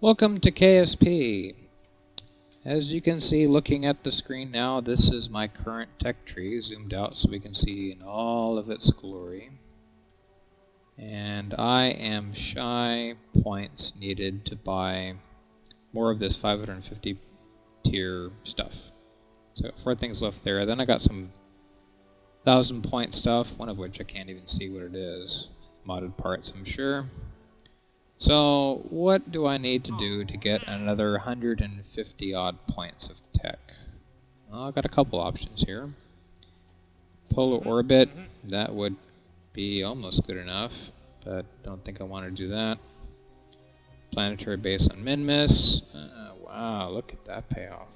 Welcome to KSP. As you can see looking at the screen now, this is my current tech tree zoomed out so we can see in all of its glory. And I am shy points needed to buy more of this 550 tier stuff. So I got 4 things left there. Then I got some 1000 point stuff, one of which I can't even see what it is. Modded parts, I'm sure. So, what do I need to do to get another 150 odd points of tech? Well, I've got a couple options here. Polar orbit, that would be almost good enough, but don't think I want to do that. Planetary base on Minmus. Wow, look at that payoff.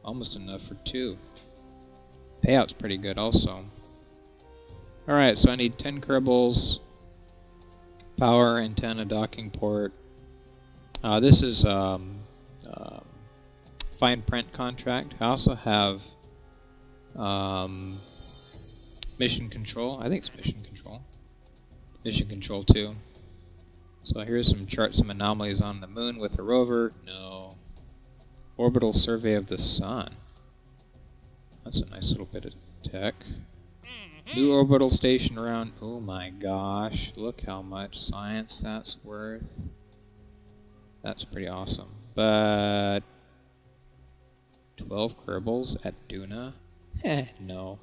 Almost enough for 2. Payout's pretty good also. Alright, so I need 10 Kerbals. Power, antenna, docking port. This is fine print contract. I also have mission control. I think it's mission control. Mission control 2. So here's some charts, some anomalies on the moon with the rover. No. Orbital survey of the sun. That's a nice little bit of tech. New orbital station around. Oh my gosh, look how much science that's worth. That's pretty awesome. But 12 Kerbals at Duna? No.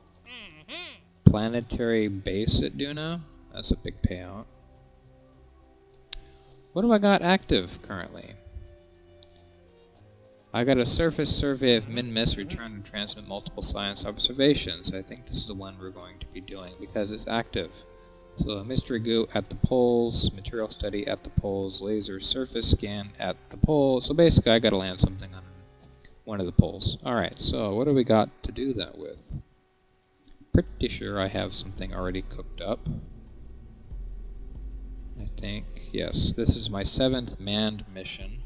Planetary base at Duna? That's a big payout. What do I got active currently? I got a surface survey of Minmus, return and transmit multiple science observations. I think this is the one we're going to be doing because it's active. So mystery goo at the poles, material study at the poles, laser surface scan at the poles. So basically I gotta land something on one of the poles. Alright, so what do we got to do that with? Pretty sure I have something already cooked up. I think, yes, this is my 7th manned mission.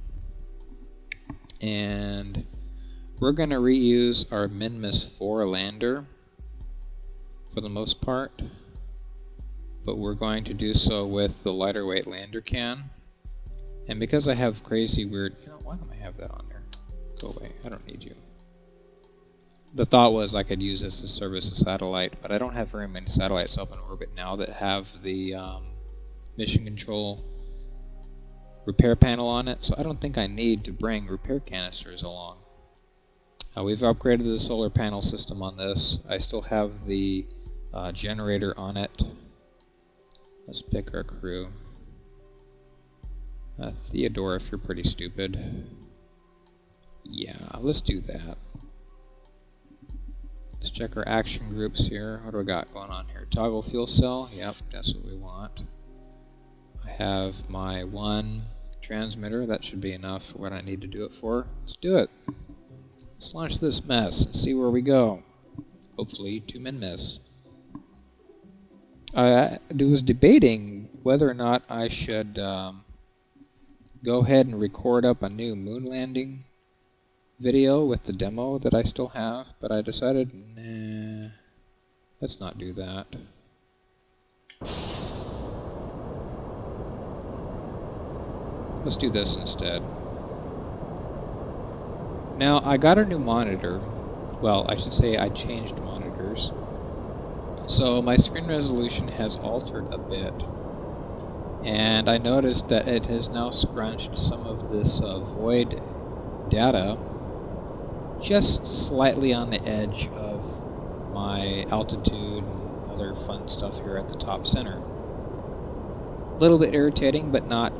And we're going to reuse our Minmus 4 lander for the most part, but we're going to do so with the lighter weight lander can. And because I have crazy weird, why don't I have that on there? Go away, I don't need you. The thought was I could use this to service a satellite, but I don't have very many satellites up in orbit now that have the mission control repair panel on it, so I don't think I need to bring repair canisters along. We've upgraded the solar panel system on this. I still have the generator on it. Let's pick our crew. Theodore, if you're pretty stupid. Yeah, let's do that. Let's check our action groups here. What do we got going on here? Toggle fuel cell. Yep, that's what we want. I have my 1 transmitter. That should be enough for what I need to do it for. Let's do it. Let's launch this mess and see where we go. Hopefully to Minmus. I was debating whether or not I should go ahead and record up a new moon landing video with the demo that I still have, but I decided, nah, let's not do that. Let's do this instead. Now, I got a new monitor. Well, I should say I changed monitors. So my screen resolution has altered a bit. And I noticed that it has now scrunched some of this void data just slightly on the edge of my altitude and other fun stuff here at the top center. A little bit irritating, but not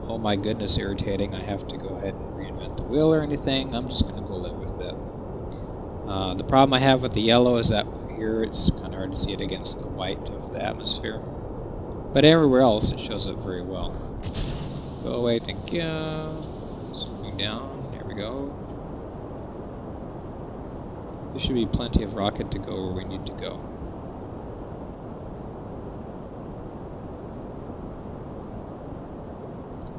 oh my goodness irritating. I have to go ahead and reinvent the wheel or anything. I'm just going to go live with it. The problem I have with the yellow is that here it's kind of hard to see it against the white of the atmosphere. But everywhere else it shows up very well. Go away, thank you. Zooming down, there we go. There should be plenty of rocket to go where we need to go.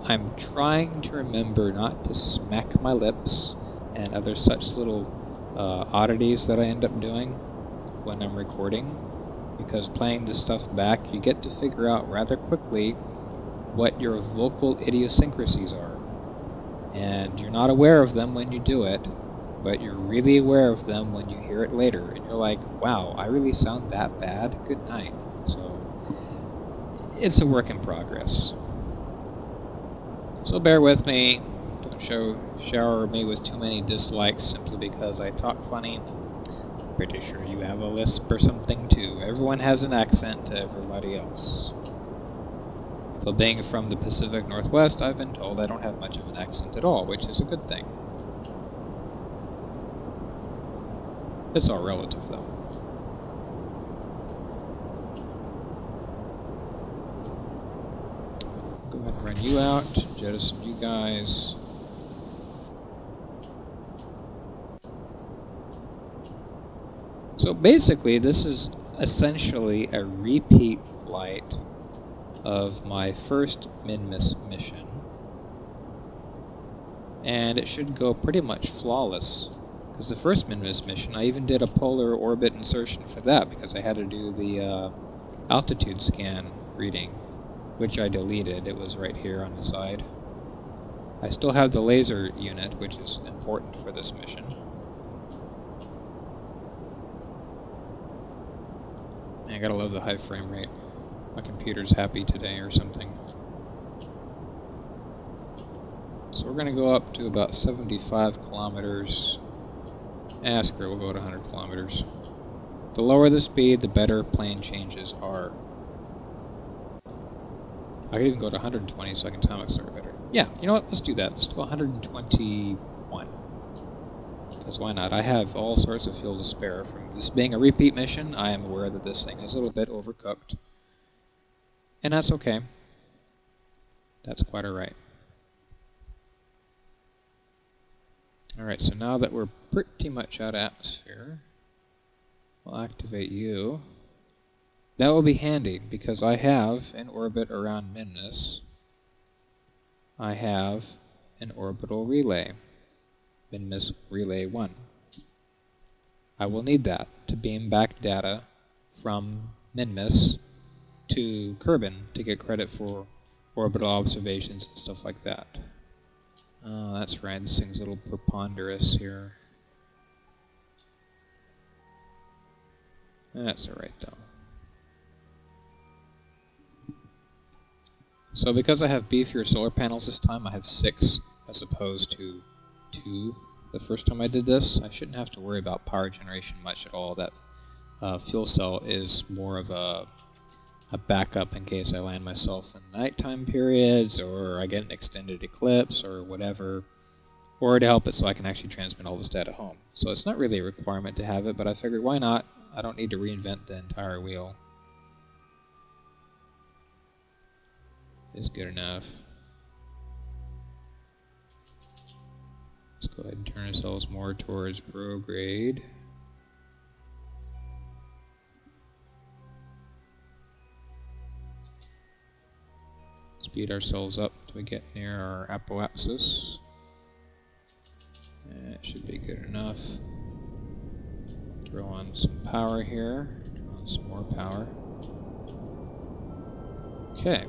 I'm trying to remember not to smack my lips and other such little oddities that I end up doing when I'm recording, because playing this stuff back, you get to figure out rather quickly what your vocal idiosyncrasies are. And you're not aware of them when you do it, but you're really aware of them when you hear it later, and you're like, wow, I really sound that bad? Good night. So, it's a work in progress. So bear with me. Don't shower me with too many dislikes simply because I talk funny. Pretty sure you have a lisp or something too. Everyone has an accent to everybody else. So being from the Pacific Northwest, I've been told I don't have much of an accent at all, which is a good thing. It's all relative, though. Go ahead and run you out, jettison you guys. So basically, this is essentially a repeat flight of my first Minmus mission. And it should go pretty much flawless. Because the first Minmus mission, I even did a polar orbit insertion for that because I had to do the altitude scan reading, which I deleted. It was right here on the side. I still have the laser unit, which is important for this mission. I gotta love the high frame rate. My computer's happy today or something. So we're gonna go up to about 75 kilometers. Screw it, we'll go to 100 kilometers. The lower the speed, the better plane changes are. I could even go to 120 so I can time accelerate better. Yeah, you know what? Let's do that. Let's go 121. Because why not? I have all sorts of fuel to spare. From this being a repeat mission, I am aware that this thing is a little bit overcooked. And that's okay. That's quite alright. Alright, so now that we're pretty much out of atmosphere, we'll activate you. That will be handy, because I have an orbit around Minmus. I have an orbital relay. Minmus Relay 1. I will need that to beam back data from Minmus to Kerbin to get credit for orbital observations and stuff like that. Oh, that's right, this thing's a little preponderous here. That's alright though. So because I have beefier solar panels this time, I have 6 as opposed to 2 the first time I did this. I shouldn't have to worry about power generation much at all. That fuel cell is more of a backup in case I land myself in nighttime periods, or I get an extended eclipse, or whatever, or to help it so I can actually transmit all this data home. So it's not really a requirement to have it, but I figured why not? I don't need to reinvent the entire wheel. It's good enough. Let's go ahead and turn ourselves more towards prograde. Speed ourselves up till we get near our apoapsis. That should be good enough. Throw on some power here. Throw on some more power. Okay.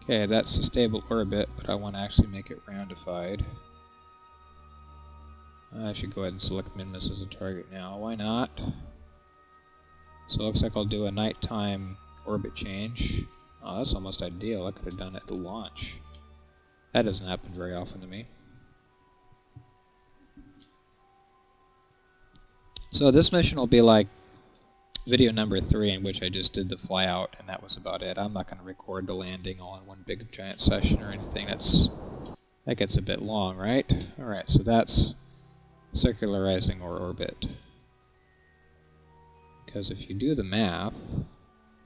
Okay, that's a stable orbit, but I want to actually make it roundified. I should go ahead and select Minmus as a target now. Why not? So it looks like I'll do a nighttime orbit change. Oh, that's almost ideal. I could have done it at the launch. That doesn't happen very often to me. So this mission will be like video number 3, in which I just did the flyout, and that was about it. I'm not going to record the landing all in one big giant session or anything. That gets a bit long, right? Alright, so that's circularizing our orbit. Because if you do the math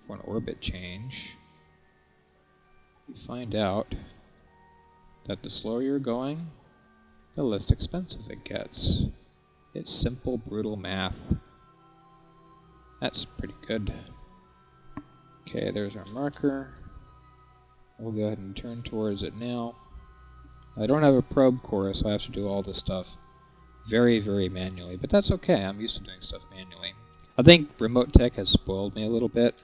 for an orbit change, you find out that the slower you're going, the less expensive it gets. It's simple, brutal math. That's pretty good. Okay, there's our marker. We'll go ahead and turn towards it now. I don't have a probe core, so I have to do all this stuff very, very manually, but that's okay. I'm used to doing stuff manually. I think remote tech has spoiled me a little bit,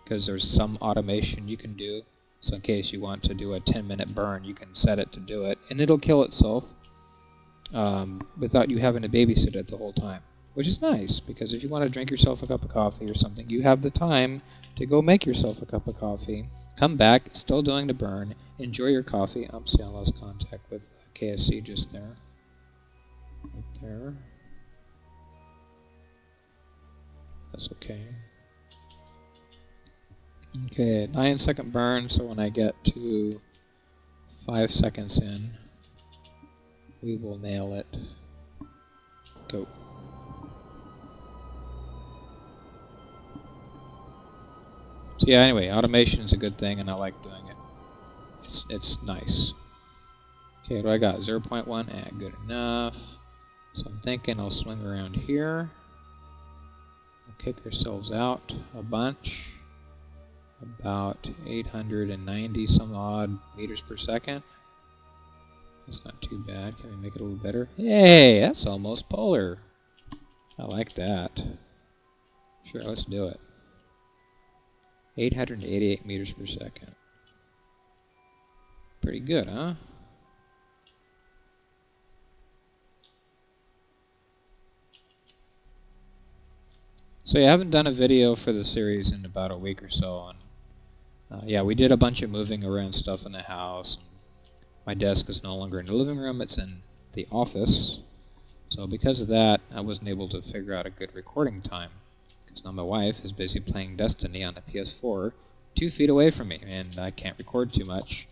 because there's some automation you can do. So in case you want to do a 10-minute burn, you can set it to do it, and it'll kill itself without you having to babysit it the whole time, which is nice, because if you want to drink yourself a cup of coffee or something, you have the time to go make yourself a cup of coffee, come back, still doing the burn, enjoy your coffee. See, I lost contact with KSC just there. Right there. That's okay. Okay, 9-second burn, so when I get to 5 seconds in, we will nail it. Go. So yeah, anyway, automation is a good thing, and I like doing it. It's nice. Okay, what do I got? 0.1, good enough. So I'm thinking I'll swing around here. We'll kick ourselves out a bunch. About 890 some odd meters per second. That's not too bad. Can we make it a little better? Hey, that's almost polar. I like that. Sure, let's do it. 888 meters per second. Pretty good, huh? So yeah, I haven't done a video for the series in about a week or so, and yeah, we did a bunch of moving around stuff in the house. My desk is no longer in the living room, it's in the office. So because of that, I wasn't able to figure out a good recording time, because now my wife is busy playing Destiny on the PS4 2 feet away from me, and I can't record too much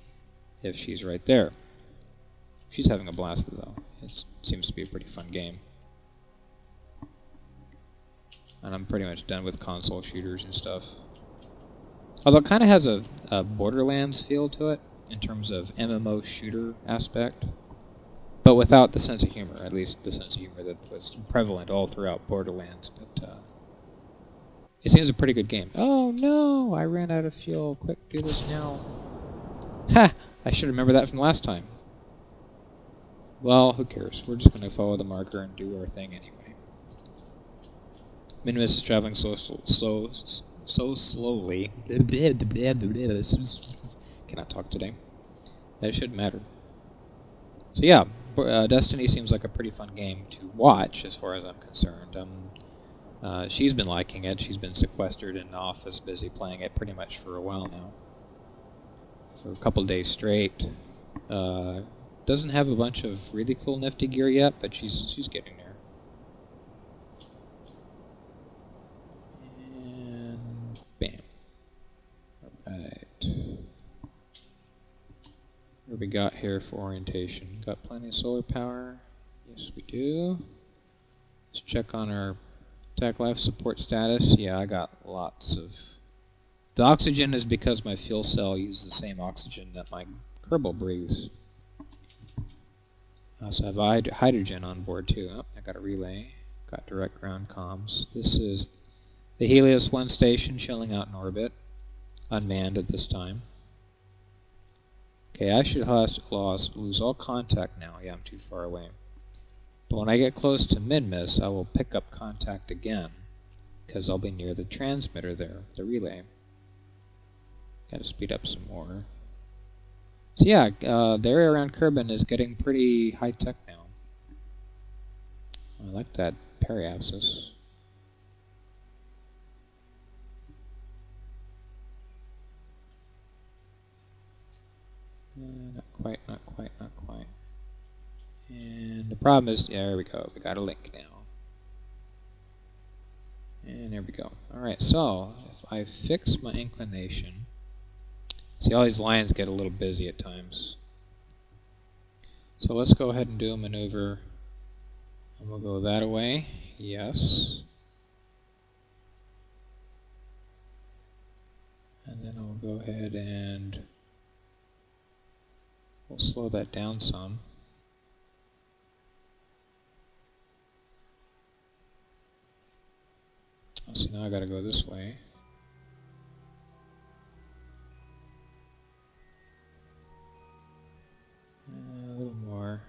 if she's right there. She's having a blast though. It seems to be a pretty fun game. And I'm pretty much done with console shooters and stuff. Although it kind of has a Borderlands feel to it, in terms of MMO shooter aspect. But without the sense of humor, at least the sense of humor that was prevalent all throughout Borderlands. But it seems a pretty good game. Oh no, I ran out of fuel. Quick, do this now. Ha! I should remember that from last time. Well, who cares? We're just going to follow the marker and do our thing anyway. Minmus is traveling so slowly. Cannot talk today. That shouldn't matter. So yeah, Destiny seems like a pretty fun game to watch, as far as I'm concerned. She's been liking it. She's been sequestered in the office, busy playing it pretty much for a while now. For a couple days straight. Doesn't have a bunch of really cool nifty gear yet, but she's getting there. Bam. Alright. What do we got here for orientation? Got plenty of solar power? Yes, we do. Let's check on our tech life support status. Yeah, I got lots of... The oxygen is because my fuel cell uses the same oxygen that my Kerbal breathes. I also have hydrogen on board too. Oh, I got a relay. Got direct ground comms. This is the Helios 1 station chilling out in orbit, unmanned at this time. Okay, I should lose all contact now. Yeah, I'm too far away. But when I get close to Minmus, I will pick up contact again, because I'll be near the transmitter there, the relay. Gotta speed up some more. So yeah, the area around Kerbin is getting pretty high-tech now. I like that periapsis. Not quite, not quite, not quite. And the problem is, yeah, there we go. We got a link now. And there we go. Alright, so if I fix my inclination, see, all these lines get a little busy at times. So let's go ahead and do a maneuver. And we'll go that way. Yes. And then I'll go ahead and we'll slow that down some. See, now I gotta go this way. A little more.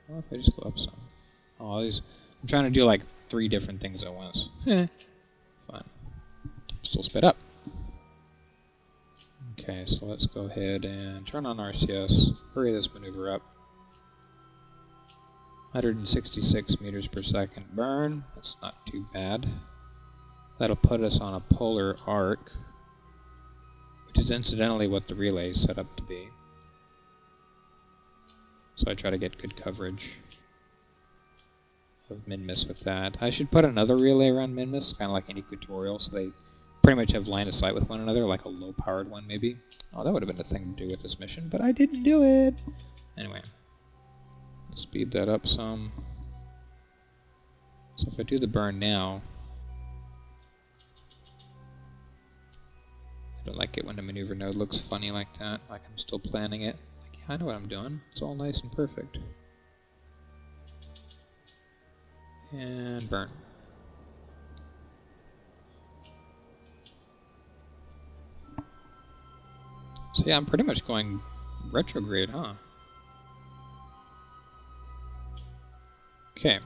Well, if I just go up some. Oh, these... I'm trying to do like 3 different things at once. Fun. Still sped up. Okay, so let's go ahead and turn on RCS. Hurry this maneuver up. 166 meters per second burn. That's not too bad. That'll put us on a polar arc, which is incidentally what the relay is set up to be. So I try to get good coverage of Minmus with that. I should put another relay around Minmus, kind of like an equatorial, so they pretty much have line of sight with one another, like a low-powered one maybe. Oh, that would have been a thing to do with this mission, but I didn't do it! Anyway, let's speed that up some. So if I do the burn now, I don't like it when the maneuver node looks funny like that, like I'm still planning it. Like, yeah, I know what I'm doing. It's all nice and perfect. And burn. So yeah, I'm pretty much going retrograde, huh? Okay.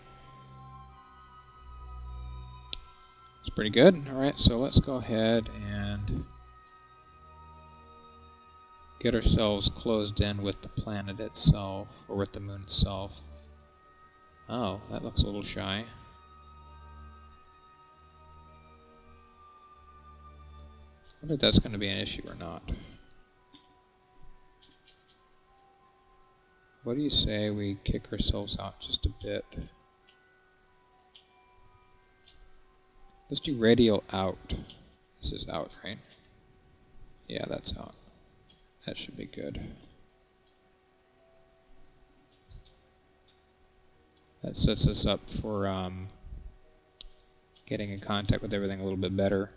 It's pretty good. Alright, so let's go ahead and get ourselves closed in with the planet itself, or with the moon itself. Oh, that looks a little shy. I wonder if that's going to be an issue or not. What do you say we kick ourselves out just a bit? Let's do radial out. This is out, right? Yeah, that's out. That should be good. That sets us up for getting in contact with everything a little bit better.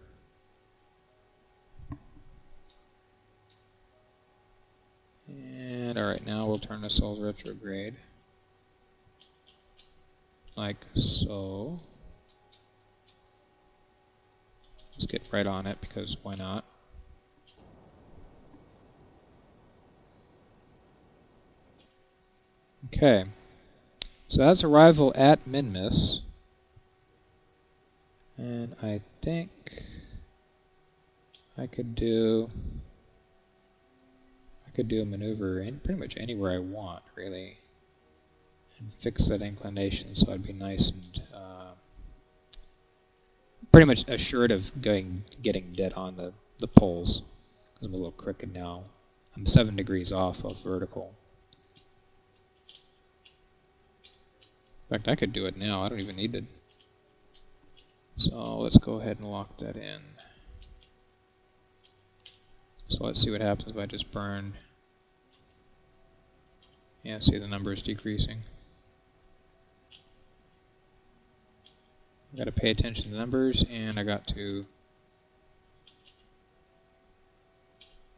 And alright, now we'll turn ourselves retrograde. Like so. Let's get right on it, because why not? Okay. So that's arrival at Minmus. And I think I could do a maneuver in pretty much anywhere I want, really, and fix that inclination so I'd be nice and pretty much assured of getting dead on the poles. I'm a little crooked now. I'm 7 degrees off of vertical. In fact, I could do it now. I don't even need it. So let's go ahead and lock that in. So let's see what happens if I just burn. Yeah, see the number is decreasing. I got to pay attention to the numbers, and I got to...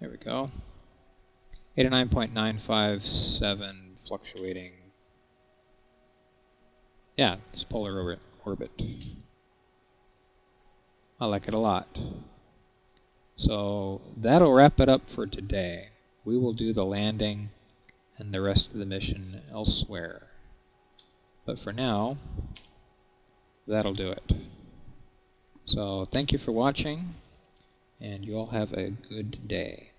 There we go. 89.957 fluctuating. Yeah, it's polar orbit. I like it a lot. So that'll wrap it up for today. We will do the landing and the rest of the mission elsewhere. But for now, that'll do it. So thank you for watching, and you all have a good day.